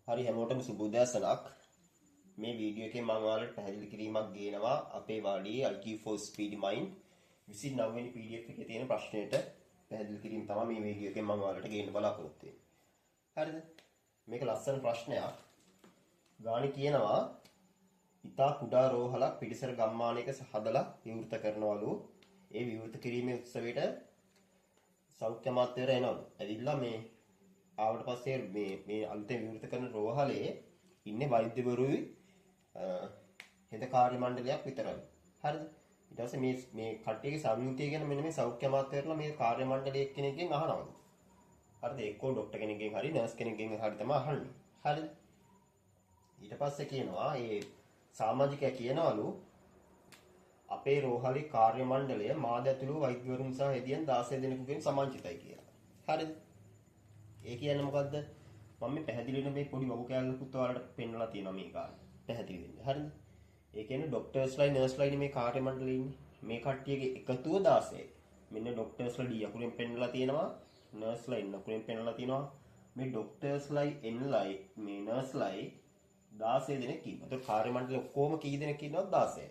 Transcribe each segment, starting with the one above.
හරි හැමෝටම සුබ උදෑසනක්. මේ වීඩියෝ එකේ මම ඔයාලට පැහැදිලි කිරීමක් ගේනවා අපේ වාඩියේ IQ4 Speed Mind 29 වෙනි PDF එකේ තියෙන ප්‍රශ්නෙට පැහැදිලි කිරීම තමයි මේ වීඩියෝ එකෙන් මම ඔයාලට ගේන්න බලාපොරොත්තු වෙන්නේ. හරිද? මේක ලස්සන ප්‍රශ්නයක්. ගාණි කියනවා ඉතා කුඩා රෝහලක් පිටිසර ගම්මානයක හදලා විවෘත කරනවලු. ඒ විවෘත කිරීමේ උත්සවයට සෞඛ්‍ය අමාත්‍යවරු එනවලු. ඇවිල්ලා මේ ආවට පස්සේ මේ අලුතෙන් විවෘත කරන රෝහලේ ඉන්නේ වෛද්‍යවරුයි හෙද කාර්ය මණ්ඩලයක් විතරයි. හරිද? ඊට පස්සේ මේ කට්ටියගේ සංයුතිය ගැන මෙන්න මේ සෞඛ්‍ය අමාත්‍යවරුලා මේ කාර්ය මණ්ඩලයේ කෙනෙක්ගෙන් අහනවලු. හරිද? එක්කෝ ડોක්ටර් කෙනෙක්ගෙන් හරි නර්ස් කෙනෙක්ගෙන් හරි තමයි අහන්නේ. හරිද? ඊට පස්සේ කියනවා මේ සමාජිකයා කියනවලු අපේ රෝහලේ කාර්ය මණ්ඩලය මාද ඇතුළු වෛද්‍යවරුන් සහ හෙදියන් 16 දෙනෙකුගෙන් සමන්විතයි කියලා. හරිද? ඒ කියන්නේ මොකද්ද? මම මේ පැහැදිලිව මේ පොඩි වගු කැලලකුත් ඔයාලට පෙන්නලා තියෙනවා මේ කාලේ. පැහැදිලි වෙන්න. හරිද? ඒ කියන්නේ ડોක්ටර්ස්ලා නර්ස්ලා මේ කාර්ය මණ්ඩලේ ඉන්නේ. මේ කට්ටියගේ එකතුව 16. මෙන්න ડોක්ටර්ස්ලා ඩී අකුරෙන් පෙන්නලා තියෙනවා. නර්ස්ලා එන් අකුරෙන් පෙන්නලා තියෙනවා. මේ ડોක්ටර්ස්ලායි එන්ලායි මේ නර්ස්ලායි 16 දෙනෙක් ඉන්නවා. ඒතකොට කාර්ය මණ්ඩලේ ඔක්කොම කී දෙනෙක් ඉන්නවද? 16.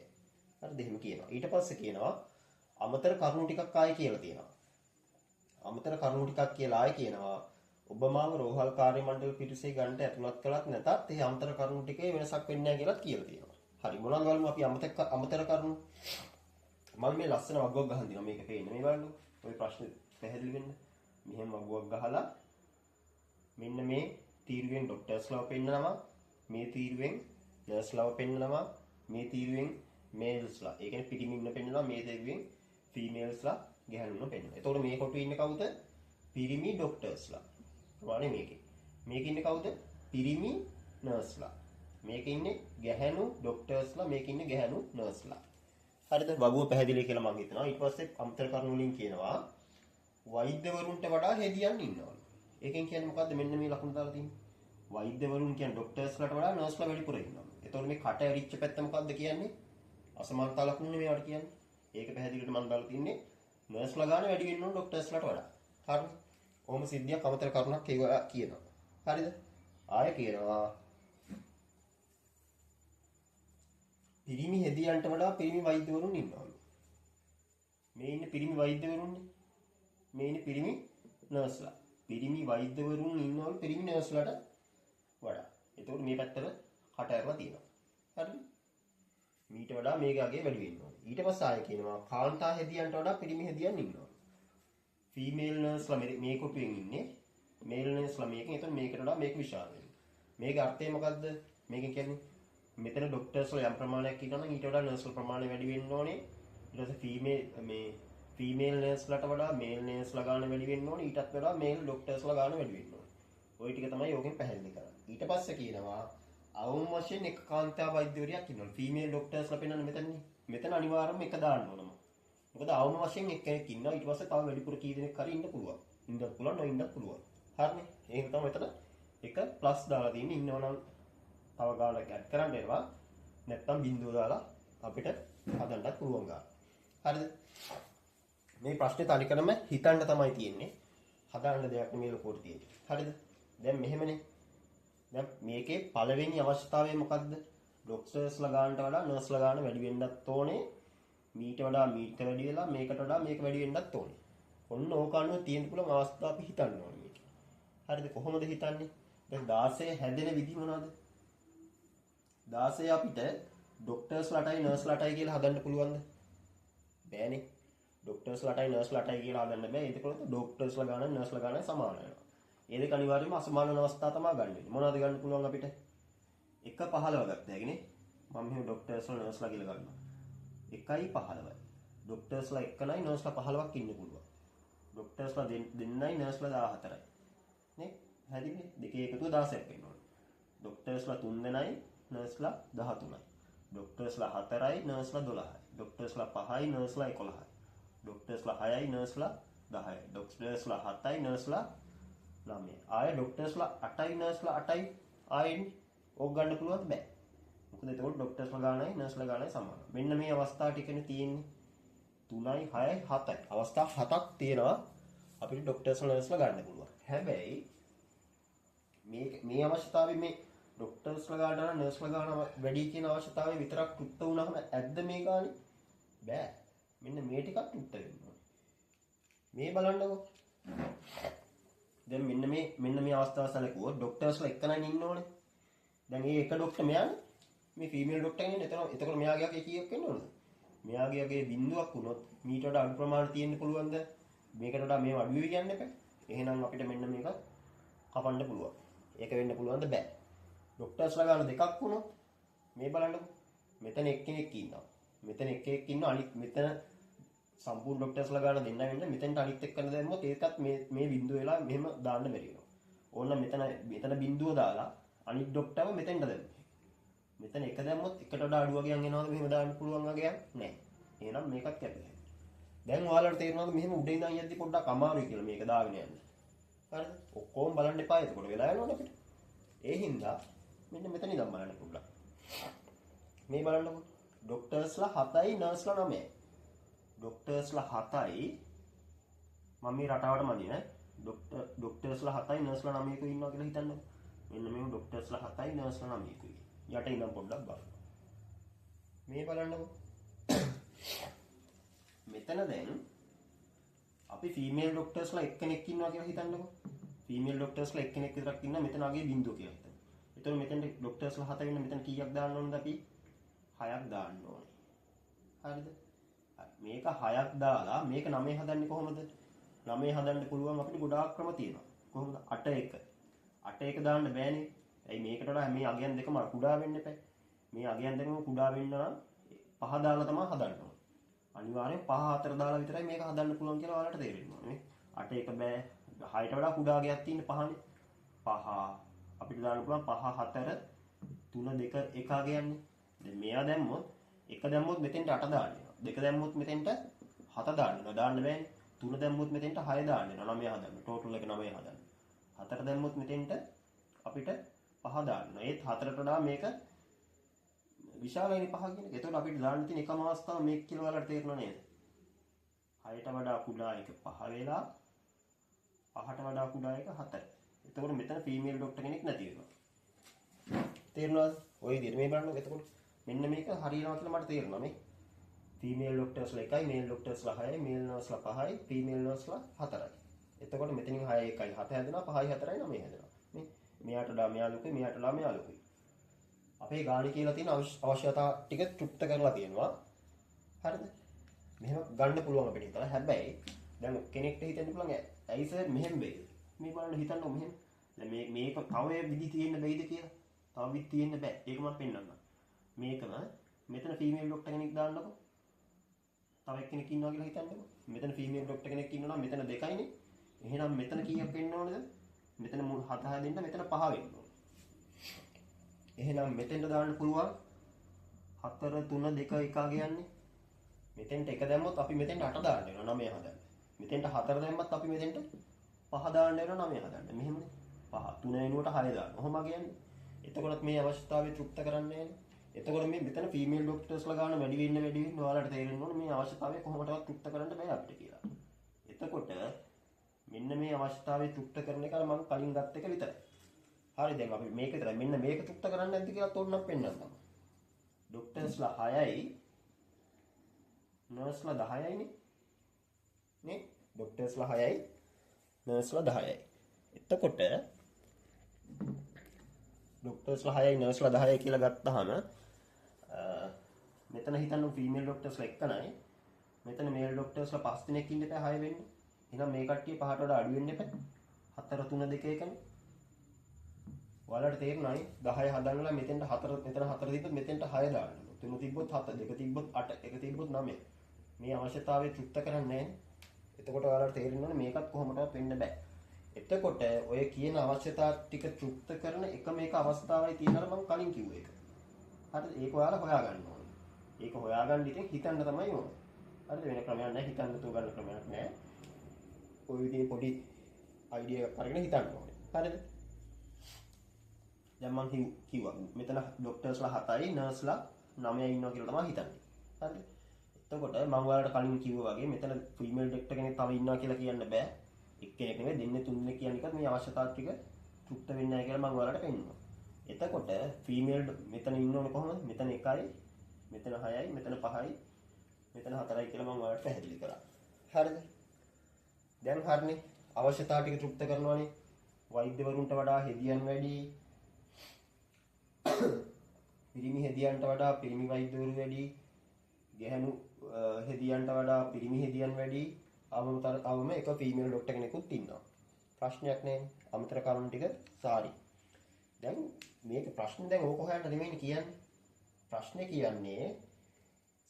හරිද? එහෙම කියනවා. ඊට පස්සේ කියනවා අමතර කරුණු ටිකක් ආයෙ කියලා තියෙනවා. අමතර කරුණු ටිකක් කියලා ආයෙ කියනවා ඔබ මාව රෝහල් කාර්ය මණ්ඩල පිටුසේ ගන්නට ඇතුළත් කළත් නැතත් ඒ අමතර කරුණු ටිකේ වෙනසක් වෙන්නේ නැහැ කියලාත් කියලා තියෙනවා. හරි මොනවද බලමු අපි අමතර කරුණු. මම මේ ලස්සන වගුවක් ගහන් දිනවා මේක පේන්න. මේ බලන්න. ඔය ප්‍රශ්නේ පැහැදිලි වෙන්න. මෙහෙම වගුවක් ගහලා මෙන්න මේ තීරුවෙන් ડોක්ටර්ස්ලාව පෙන්නනවා. මේ තීරුවෙන් නර්ස්ලාව පෙන්නනවා. මේ තීරුවෙන් මේල්ස්ලා. ඒ කියන්නේ පිටිමින්න පෙන්නනවා. මේ තීරුවෙන් ෆීමේල්ස්ලා ගැහණුන්ව පෙන්නනවා. එතකොට මේ කොටුවේ ඉන්නේ කවුද? පිරිමි ડોක්ටර්ස්ලා. ප්‍රමාණය මේකේ. මේකේ ඉන්නේ කවුද? පිරිමි නර්ස්ලා. මේකේ ඉන්නේ ගැහැණු ડોක්ටර්ස්ලා, මේකේ ඉන්නේ ගැහැණු නර්ස්ලා. හරිද? වගුව පැහැදිලි කියලා මම හිතනවා. ඊට පස්සේ අමතර කරුණු වලින් කියනවා වෛද්‍යවරුන්ට වඩා හෙදියන් ඉන්නවලු. ඒකෙන් කියන්නේ මොකද්ද? මෙන්න මේ ලකුණ දාලා තියෙන්නේ. වෛද්‍යවරුන් කියන්නේ ડોක්ටර්ස්ලාට වඩා නර්ස්ලා වැඩිපුර ඉන්නවා. එතකොට මේ කට ඇරිච්ච පැත්ත මොකද්ද කියන්නේ? අසමානතා ලකුණනේ මේවට කියන්නේ. ඒක පැහැදිලිට මම දාලා තින්නේ නර්ස්ලා ගාන වැඩි වෙන්න ඕන ડોක්ටර්ස්ලාට වඩා. හරිද? ඔහොම සිද්ධියක් අමතර කරුණක් ඒක කියනවා. හරිද? ආයෙ කියනවා පිරිමි හෙදියන්ට වඩා පිරිමි වෛද්‍යවරුන් ඉන්නවලු. මේ ඉන්නේ පිරිමි වෛද්‍යවරුන්නේ. මේ ඉන්නේ පිරිමි නර්ස්ලා. පිරිමි වෛද්‍යවරුන් ඉන්නවලු පිරිමි නර්ස්ලාට වඩා. එතකොට මේ පැත්තට කට ඇරලා තියෙනවා. හරිද? මීට වඩා මේකගේ වැඩි වෙන්න ඕනේ. ඊට පස්සේ ආයෙ කියනවා කාන්තා හෙදියන්ට වඩා පිරිමි හෙදියන් ඉන්නවා. ෆීමේල් නර්ස්ලා මේ කොටුවෙන් ඉන්නේ. මේල් නර්ස්ලා මේකෙන්. එතකොට මේකට වඩා මේක විශාල වෙනවා. මේකේ අර්ථය මොකද්ද? මේකෙන් කියන්නේ මෙතන ડોක්ටර්ස්ලා යම් ප්‍රමාණයක් ඉන්නවා නම් ඊට වඩා නර්ස්ලා ප්‍රමාණය වැඩි වෙන්න ඕනේ. ඊට පස්සේ ෆීමේල් නර්ස්ලාට වඩා මේල් නර්ස්ලා ගාන වැඩි වෙන්න ඕනේ. ඊටත් වඩා මේල් ડોක්ටර්ස්ලා ගාන වැඩි වෙන්න ඕනේ. ওই ටික තමයි යෝගෙන් පැහැදිලි කරන්නේ. ඊට පස්සේ කියනවා අවම වශයෙන් එක කාන්තා වෛද්‍යවරියක් ඉන්නවා. ෆීමේල් ડોක්ටර්ස්ලා පෙන්නන්නේ මෙතනනේ. මෙතන අනිවාර්යයෙන්ම එක දාන්න ඕනම. මොකද අවම වශයෙන් එක්කෙනෙක් ඉන්නවා. ඊට පස්සේ තව වැඩිපුර කී දෙනෙක් හරි ඉන්න පුළුවන්. ඉන්නත් පුළුවන් නොඉන්නත් පුළුවන්. හරිනේ. ඒක තමයි මෙතන එක ප්ලස් දාලා තියෙන්නේ. ඉන්නවනම් තව ගානක් ඇඩ් කරන්න වෙනවා. නැත්තම් බිංදුව දාලා අපිට හදන්නත් පුළුවන් ගාන. හරිද? මේ ප්‍රශ්නේ තනිකරම හිතන්න තමයි තියෙන්නේ. හදාන්න දෙයක් නෙමෙයි ලොකෝට තියෙන්නේ. හරිද? දැන් මෙහෙමනේ. දැන් මේකේ පළවෙනි අවශ්‍යතාවය මොකද්ද? ડોක්ටර්ස්ලා ගානට වඩා නර්ස්ලා ගාන වැඩි වෙන්නත් ඕනේ. මීට වඩා මීට වැඩි වෙලා මේකට වඩා මේක වැඩි වෙන්නත් ඕනේ. ඔන්න ඕක අනුව තියෙන්න පුළුවන් අවස්ථා අපි හිතන්න ඕනේ මේක. හරිද? කොහොමද හිතන්නේ? දැන් 16 හැදෙන විදි මොනවද? 16 අපිට ડોක්ටර්ස්ලාටයි නර්ස්ලාටයි කියලා හදන්න පුළුවන්ද? බෑනේ. ડોක්ටර්ස්ලාටයි නර්ස්ලාටයි කියලා හදන්න බෑ. ඒකවලත් ડોක්ටර්ස්ලා ගාන නර්ස්ලා ගාන සමාන වෙනවා. ඒ දෙක අනිවාර්යයෙන්ම අසමාන අවස්ථා තමයි ගන්න වෙන්නේ. මොනවද ගන්න පුළුවන් අපිට? 1.15 ගත්ත හැකිනේ. මම මෙහෙම ડોක්ටර්ස්ලා නර්ස්ලා කියලා ගන්නවා. 1.15. ડોක්ටර්ස්ලා 1යි නර්ස්ලා 15ක් ඉන්න පුළුවන්. ડોක්ටර්ස්ලා දෙන්නයි නර්ස්ලා 14යි. නේ? හරිනේ. දෙකේ එකතුව 16ක් වෙන්න ඕනේ. ડોක්ටර්ස්ලා 3 දෙනයි නර්ස්ලා 13යි. ડોක්ටර්ස්ලා 4යි නර්ස්ලා 12යි. ડોක්ටර්ස්ලා 5යි නර්ස්ලා 11යි. ડોක්ටර්ස්ලා 6යි නර්ස්ලා 10යි. ડોක්ටර්ස්ලා 7යි නර්ස්ලා 9යි. ආයෙ ડોක්ටර්ස්ලා 8යි නර්ස්ලා 8යි ආයෙත් ඕක ගන්න පුළුවන්ද? බෑ. මොකද එතකොට ડોක්ටර්ස්ලා ගානයි නර්ස්ලා ගානයි සමානයි. මෙන්න මේ අවස්ථා ටිකනේ තියෙන්නේ. 3යි 6යි 7යි. අවස්ථා 7ක් තියෙනවා අපිට ડોක්ටර්ස්ලා නර්ස්ලා ගන්න පුළුවන්. හැබැයි මේ අවශ්‍යතාවය මේ ඩොක්ටර්ස්ලා ගාන නර්ස්ලා ගාන වැඩි කියන අවශ්‍යතාවය විතරක් තෘප්ත වුණාම ඇද්ද මේ ගානේ? බෑ. මෙන්න මේ ටිකක් තෘප්ත වෙන්න ඕනේ. මේ බලන්නකෝ. දැන් මෙන්න මේ අවස්ථාව සැලකුවොත් ඩොක්ටර්ස්ලා එක්කනයි ඉන්න ඕනේ. දැන් මේ එක ඩොක්ටර් මෙයානේ මේ ෆීමේල් ඩොක්ටර් කෙනෙක් එතකොට මෙයාගේ අගේ කීයක් වෙන්න ඕනද? මෙයාගේ අගේ බිඳුවක් වුණොත් මීට වඩා අඩු ප්‍රමාණයක් තියෙන්න පුළුවන්ද? මේකට වඩා මේව අඩු වෙවි කියන්න එපා. එහෙනම් අපිට මෙන්න මේක කපන්න පුළුවන්. ඒක වෙන්න පුළුවන්ද? බෑ. ඩොක්ටර්ස්ලා ගාන දෙකක් වුණොත් මේ බලන්නකෝ. මෙතන එක්කෙනෙක් ඉන්නවා. මෙතන එක්කෙනෙක් ඉන්නවා. අනිත් මෙතන සම්පූර්ණ ඩොක්ටර්ස්ලා ගාන දෙන්න වෙන්න මෙතෙන්ට අනිත් එක්කන දැම්මොත් ඒකත් මේ බිඳුව වෙලා මෙහෙම දාන්න බැරි වෙනවා. ඕන්න මෙතන බිඳුව දාලා අනිත් ඩොක්ටර්ව මෙතෙන්ට දැම්මේ. මෙතන එක දැම්මොත් එකට වඩා අඩු වගේක් එනවද මෙහෙම දාන්න පුළුවන් වගේක් නැහැ. එහෙනම් මේකත් කැපිලා. දැන් ඔයාලට තේරෙනවද මෙහෙම උඩ ඉඳන් යද්දි පොඩ්ඩක් අමාරුයි කියලා මේක දාගෙන යන්න. හරිද? ඔක්කොම බලන්න එපා. එතකොට වෙලා යනවනේ අපිට. ඒ හින්දා මෙන්න මෙතන ඉඳන් බලන්න පුළුවන්. මේ බලන්නකො. ඩොක්ටර්ස්ලා 7යි නර්ස්ලා 9යි. ඩොක්ටර්ස්ලා 7යි මම මේ රටාවට මදි නේ. ඩොක්ටර්ස්ලා 7යි නර්ස්ලා 9ක ඉන්නවා කියලා හිතන්නකො. මෙන්න මේ ඩොක්ටර්ස්ලා 7යි නර්ස්ලා 9කුයි. යට ඉඳන් පොඩ්ඩක් බලන්න. මේ බලන්නකො. මෙතන දැන් අපි ෆීමේල් ඩොක්ටර්ස්ලා එක්කෙනෙක් ඉන්නවා කියලා හිතන්නකො. ෆීමේල් ඩොක්ටර්ස්ලා එක්කෙනෙක් විතරක් ඉන්නවා මෙතන අගේ බිඳුව කියලා හිතන්න. එතකොට මෙතෙන් ඩොක්ටර්ස්ලා 7 වෙන්න මෙතන කීයක් දාන්න ඕනද අපි? 6ක් දාන්න ඕනේ. හරිද? මේක 6ක් දාලා මේක 9 හදන්නේ කොහොමද? 9 හදන්න පුළුවන් අපිට ගොඩාක් ක්‍රම තියෙනවා. කොහොමද? 8 1. 8 1 දාන්න බෑනේ. ඇයි මේකට වඩා මේ අගයන් දෙකම කුඩා වෙන්න එපා. මේ අගයන් දෙකම කුඩා වෙන්න නම් 5 දාලා තමයි හදන්න ඕනේ. අනිවාර්යෙන් 5 4 දාලා විතරයි මේක හදන්න පුළුවන් කියලා ඔයාලට තේරෙන්න ඕනේ. 8 1 බෑ. 6ට වඩා කුඩා අගයක් තියෙන 5නේ. 5 අපිට දාන්න පුළුවන් 5 4 3 2 1 අගයන්නේ. දැන් මෙයා දැම්මොත් 1 දැම්මොත් මෙතෙන්ට 8 දාන්න වෙනවා. 2 දැම්මොත් මෙතෙන්ට 7 දාන්න වෙනවා. දාන්න බෑනේ. 3 දැම්මොත් මෙතෙන්ට 6 දාන්න වෙනවා. 9 හදන්න. ටෝටල් එක 9 හදන්න. 4 දැම්මොත් මෙතෙන්ට අපිට 5 දාන්න. ඒත් 4ට වඩා මේක විශාලයිනේ 5 කියන එක. ඒතකොට අපිට දාන්න තියෙන එකම අවස්ථාව මේක කියලා ඔයාලට තේරෙනව නේද? 6ට වඩා කුඩා එක 5 වෙලා 5ට වඩා කුඩා එක 4. එතකොට මෙතන ෆීමේල් ඩොක්ටර් කෙනෙක් නැති වෙනවා. තේරුණාද? ඔය විදිහට මේ බලන්නකො. එතකොට මෙන්න මේක හරියනවා කියලා මට තේරෙනවා මේ. ෆීමේල් ඩොක්ටර්ස්ලා 1යි, මේල් ඩොක්ටර්ස්ලා 6යි, මේල් නර්ස්ලා 5යි, ෆීමේල් නර්ස්ලා 4යි. එතකොට මෙතනින් 6 1යි 7 හැදෙනවා, 5යි 4යි 9 හැදෙනවා. මේ මෙයාට වඩා මෙයා ලොකුයි, මෙයාට වඩා මෙයා ලොකුයි. අපේ ගාණේ කියලා තියෙන අවශ්‍යතා ටික තෘප්ත කරලා තියෙනවා. හරිද? මෙහෙම ගන්න පුළුවන් අපිට හිතලා. හැබැයි දැන් කෙනෙක්ට හිතෙන්න පුළුවන් ඇයි සර් මෙහෙම වෙයිද? මේ බලන්න හිතන්නකො මෙහෙම. දැන් මේක තව විදි තියෙන්න බැයිද කියලා. තව විදි තියෙන්න බෑ. ඒක මම පෙන්නන්නම්. මේකම මෙතන ෆීමේල් ඩොක්ටර් කෙනෙක් දාන්නකො. තව එක්කෙනෙක් ඉන්නවා කියලා හිතන්නකො. මෙතන ෆීමේල් ඩොක්ටර් කෙනෙක් ඉන්නවා මෙතන 2යිනේ. එහෙනම් මෙතන කීයක් වෙන්න ඕනද? මෙතන 7 හැදෙන්න මෙතන 5 වෙන්න ඕන. එහෙනම් මෙතෙන්ට දාන්න පුළුවන් 4 3 2 1 කියන්නේ. මෙතෙන්ට 1 දැම්මොත් අපි මෙතෙන්ට 8 දාන්න වෙනවා 9 හදන්න. මෙතෙන්ට 4 දැම්මත් අපි මෙතෙන්ට 5 දාන්න වෙනවා 9 හදන්න. මෙහෙමනේ. 5 3 වෙනුවට 6 දාන්න. ඔහොම කියන්නේ. එතකොටත් මේ අවශ්‍යතාවය තෘප්ත කරන්නේ නැහැ. එතකොට මේ මෙතන ෆීමේල් ඩොක්ටර්ස්ලා ගන්න වැඩි වෙන්න ඔයාලට තේරෙන්න ඕනේ මේ අවශ්‍යතාවය කොහොමදවත් තෘප්ත කරන්න බෑ අපිට කියලා. එතකොට මෙන්න මේ අවශ්‍යතාවය තෘප්ත කරන එක මම කලින් ගත්ත එක විතරයි. හරි දැන් අපි මේක විතරයි. මෙන්න මේක තෘප්ත කරන්නේ නැද්ද කියලා තෝරනම් පෙන්නන්නම්. ඩොක්ටර්ස්ලා 6යි නර්ස්ලා 10යිනේ. නේ? ඩොක්ටර්ස්ලා 6යි නර්ස්ලා 10යි. එතකොට ඩොක්ටර්ස්ලා 6යි නර්ස්ලා 10යි කියලා ගත්තාම මෙතන හිතන්න ෆීමේල් ඩොක්ටර්ස්ලා එක්කනයි. මෙතන මේල් ඩොක්ටර්ස්ලා 5 දෙනෙක් ඉන්න එපා 6 වෙන්නේ. එහෙනම් මේ කට්ටිය 5ට වඩා අඩු වෙන්න එපා. 4 3 2 1නේ. ඔයාලට තේරුණායි 10 හදන්නලා මෙතෙන්ට 4 මෙතන 4 තිබ්බොත් මෙතෙන්ට 6 දාන්න. 3 තිබ්බොත් 7, 2 තිබ්බොත් 8, 1 තිබ්බොත් 9. මේ අවශ්‍යතාවය තෘප්ත කරන්නේ නැහැ. එතකොට ඔයාලට තේරෙන්න ඕනේ මේකත් කොහොමදවත් වෙන්න බෑ. එතකොට ඔය කියන අවශ්‍යතා ටික තෘප්ත කරන එකම එක අවස්ථාවයි තියෙනවා මම කලින් කිව්ව එක. හරිද? ඒක ඔයාලා හොයාගන්න ඕනේ. ඒක හොයාගන්න ඉතින් හිතන්න තමයි ඕනේ. හරිද? වෙන ක්‍රමයක් නැහැ. හිතන්න තු ගන්න ක්‍රමයක් නැහැ. ඔය විදිහේ පොඩි අයිඩියා එකක් අරගෙන හිතන්න ඕනේ. හරිද? දැන් මම කිව්වා මෙතන ඩොක්ටර්ස්ලා 7යි නර්ස්ලා 9යි ඉන්නවා කියලා තමයි හිතන්නේ. හරිද? එතකොට මම ඔයාලට කලින් කිව්වා වගේ මෙතන ෆීමේල් ඩොක්ටර් කෙනෙක් තව ඉන්නවා කියලා කියන්න බෑ. එක්කෙනෙක් නෙවෙයි දෙන්නේ තුන් දෙනෙක් කියන එකත් මේ අවශ්‍යතාව ටික තෘප්ත වෙන්නේ නැහැ කියලා මම ඔයාලට පෙන්නනවා. එතකොට ෆීමේල් මෙතන ඉන්න ඕනේ කොහොමද? මෙතන 1යි, මෙතන 6යි, මෙතන 5යි, මෙතන 4යි කියලා මම ඔයාලට පැහැදිලි කරා. හරිද? දැන් හරිනේ. අවශ්‍යතාව ටික තෘප්ත කරනවානේ. වෛද්‍යවරුන්ට වඩා හෙදියන් වැඩි. පිරිමි හෙදියන්ට වඩා පිරිමි වෛද්‍යවරු වැඩි. ගැහැණු හෙදියන්ට වඩා පිරිමි හෙදියන් වැඩි. අවම එක ෆීමේල් ડોක්ටර් කෙනෙකුත් ඉන්නවා. ප්‍රශ්නයක් නැහැ. අමතර කරුණු ටික සාරි. දැන් මේක ප්‍රශ්නේ දැන් ඕක හොයන්න නෙමෙයි කියන්නේ. ප්‍රශ්නේ කියන්නේ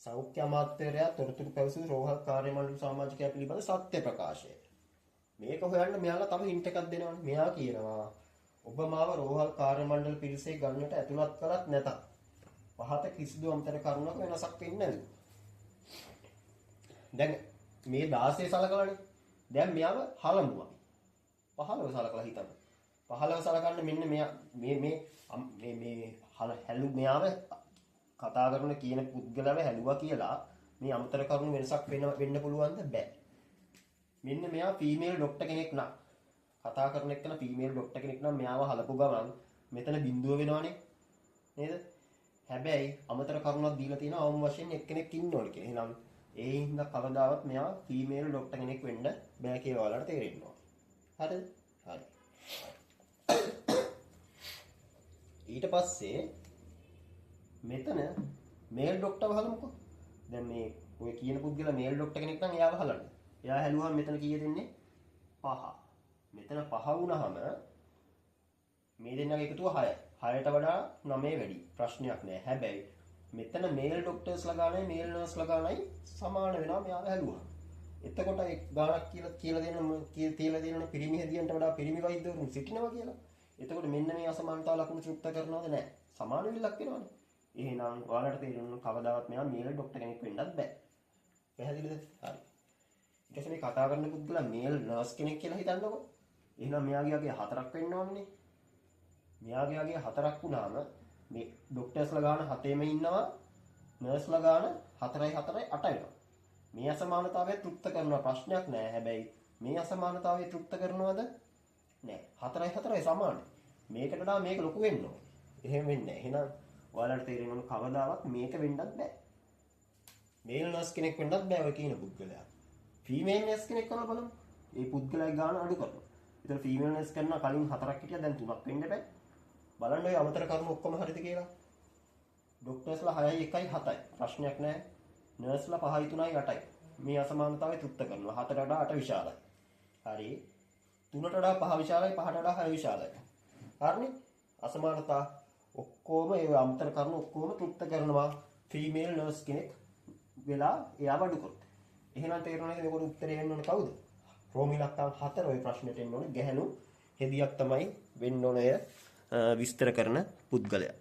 සෞඛ්‍ය අමාත්‍යාලය තොරතුරු පැවසූ රෝහල් කාර්ය මණ්ඩල සමාජිකයා පිළිබඳ සත්‍ය ප්‍රකාශය. මේක හොයන්න මෙයාලා තව හින්ට් එකක් දෙනවනේ. මෙයා කියනවා ඔබ මාව රෝහල් කාර්ය මණ්ඩල පිරිසේ ගන්නට ඇතුළත් කළත් නැතත් පහත කිසිදු අමතර කරුණක් වෙනසක් වෙන්නේ නැලු. දැන් මේ 16 සලකලානේ. දැන් මෙයාව හලමුවා. 15 සලකලා හිතන්න. 15 සලකන්න මෙන්න මෙයා මේ හැලු මෙයාව කතා කරන කියන පුද්ගලයාව හැලුවා කියලා මේ අමතර කරුණු වෙනසක් වෙන්න පුළුවන්ද? බෑ. මෙන්න මෙයා ෆීමේල් ડોක්ටර් කෙනෙක් නම් කතා කරන එක්කන ෆීමේල් ડોක්ටර් කෙනෙක් නම් මෙයාව හලපු ගමන් මෙතන බිඳුව වෙනවනේ නේද? හැබැයි අමතර කරුණක් දීලා තියෙනවා අවම වශයෙන් එක්කෙනෙක් ඉන්න ඕනේ කියලා. එහෙනම් ඒ හින්දා කවදාවත් මෙයා ෆීමේල් ડોක්ටර් කෙනෙක් වෙන්න බෑ කියලා ඔයාලට තේරෙන්න ඕනේ. හරිද? හරි. ඊට පස්සේ මෙතන මේල් ડોක්ටර් වහලමුකෝ. දැන් මේ ඔය කියන පුද්ගලයා මේල් ડોක්ටර් කෙනෙක් නම් එයාව හලන්න. එයා හැලුවාම මෙතන කීය දෙන්නේ? 5. මෙතන 5 වුණාම මේ දෙන්නගේ එකතුව 6යි. 6ට වඩා 9 වැඩි. ප්‍රශ්නයක් නෑ. හැබැයි මෙතන මේල් ડોක්ටර්ස්ලා ගානයි මේල් නර්ස්ලා ගානයි සමාන වෙනවා මෙයාව හැලුවා. එතකොට ඒ ගානක් කියලා දෙන්න පිරිමි හෙදියන්ට වඩා පිරිමි වෛද්‍යවරුන් සිටිනවා කියලා. එතකොට මෙන්න මේ අසමානතාව ලකුණු තෘප්ත කරනවද නැහැ? සමාන විලක් වෙනවනේ. එහෙනම් ඔයාලට තේරෙන්න කවදාවත් මෙයා මේල් ડોක්ටර් කෙනෙක් වෙන්නත් බෑ. පැහැදිලිද? හරි. ඊට පස්සේ මේ කතා කරන පුද්ගලයා මේල් නර්ස් කෙනෙක් කියලා හිතන්නකෝ. එහෙනම් මෙයාගේ අගේ 4ක් වෙන්න ඕනේ. මෙයාගේ අගේ 4ක් වුණාම මේ ડોක්ටර්ස්ලා ගාන 7ෙම ඉන්නවා. නර්ස්ලා ගාන 4යි 8යි වෙනවා. මේ අසමානතාවය තෘප්ත කරනවා ප්‍රශ්නයක් නෑ. හැබැයි මේ අසමානතාවය තෘප්ත කරනවද? නෑ. 4යි සමානයි. මේකට වඩා මේක ලොකු වෙන්න ඕනේ. එහෙම වෙන්නේ නෑ. එහෙනම් ඔයාලට තේරෙන්න ඕන කවදාවත් මේක වෙන්නත් බෑ. මේල් නර්ස් කෙනෙක් වෙන්නත් බෑ ඔය කියන පුද්ගලයා. ෆීමේල් නර්ස් කෙනෙක් කරලා බලමු. ඒ පුද්ගලයාගේ ගාන අඩු කරනවා. ඒතර ෆීමේල් නර්ස් කරනවා කලින් 4ක් හිටියා දැන් 3ක් වෙන්න බෑ. බලන්න ඔය අමතර කරුණු ඔක්කොම හරිද කියලා. ડોක්ටර්ස්ලා 6යි 1යි 7යි. ප්‍රශ්නයක් නෑ. නර්ස්ලා 5යි 3යි 8යි. මේ අසමානතාවය තෘප්ත කරනවා. 4ට වඩා 8 විශාලයි. හරි. 3ට වඩා 5 විශාලයි 5ට වඩා 6 විශාලයි. හරිනේ? අසමානතා ඔක්කොම ඒ අමතර කරුණු ඔක්කොම තෘප්ත කරනවා ෆීමේල් නර්ස් කෙනෙක් වෙලා එයාව අඩු කරොත්. එහෙනම් තේරෙනවද මේකට උත්තරේ එන්න ඕනේ කවුද? රෝමිලක්කම් 4 ওই ප්‍රශ්නෙට එන්න ඕනේ ගැහණු හෙදියක් තමයි වෙන්න ඕනේ විස්තර කරන පුද්ගලයා.